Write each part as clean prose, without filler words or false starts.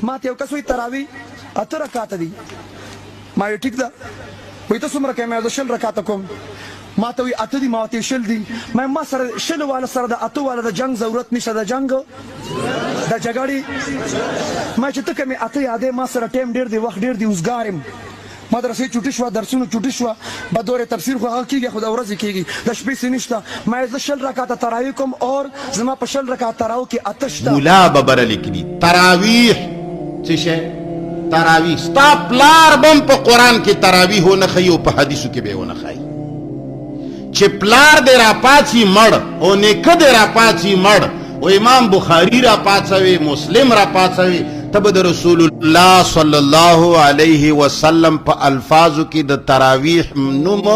ما ته یو کس وایي تراوی 8 رکعاته دي. ما وایي ټیک ده، وایي ته څومره کوې؟ ما 20 رکعاته کوم. ما ته وایي 8 دي، ما ورته 20 دي. ما سره 20 والا سره د 8 والا د جنګ ضرورت نشته، د جنګ د جګړې. ما چې ته کومې 8 یادې، ما سره ټایم ډېر دی، وخت ډېر دی، اوسګار یم. مدرسې چوټي شوه، درسونه چوټي شوه، به دورې تفسیر خو هغه کېږي، خو د ورځې کېږي، د شپې څه نشته. ما زه 20 رکعاته تراویح کوم اور زما په 20 رکعاته تراویح کې 8 شته. مولا به بره لیکلي تراویح څه شی؟ تراویح. ستا پلار بم په قرآن کې تراویح ونه ښیي او په حدیثو کې به یې ونه ښایي. چې پلار دې راپاڅي مړ او نیکه دې راپاڅي مړ او امام بخاري راپاڅوي، مسلم راپاڅوي، ته به د رسول الله صلی الله علیه وسلم په الفاظو کې د تراویح نوم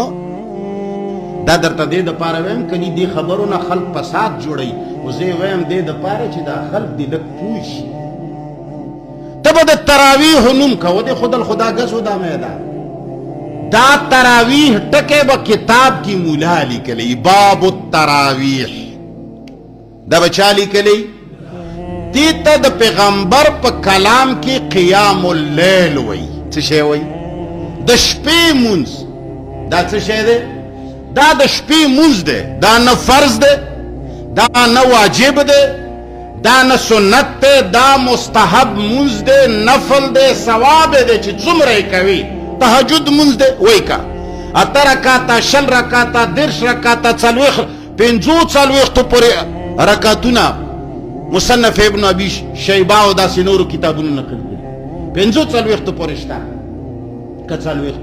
دا درته دې دپاره ویم که نه دې خبرو نه خلک فساد جوړوي، خو زه یې ویم دې دپاره چې دا خلک دې لږ پوه شي. ته به د تراویح نوم کوه، دې خودل خدا ګزو دا میدان دا تراویح ټکی به کتاب کی مولا لیکلی، باب التراویح دا به چا لیکلی؟ دیتا د پیغمبر په کلام کې قیام اللیل وی. څه شی وی؟ د شپې مونځ. دا څه شی دی؟ دا د شپې مونځ دی، دا نه فرض دی، دا نه واجب دی، دا نه سنت دی، دا مستحب مونځ دی، نفل دی، ثواب دی چې څومره یې کوي. تهجد مونځ دی وی کا 8 رکعاته، 20 رکعاته، 10 رکعاته، 45 پورې رکعتونه مصنف ابن ابي شیبه او داسې نورو کتابونو نقل کړي. 45 پورې شته که 40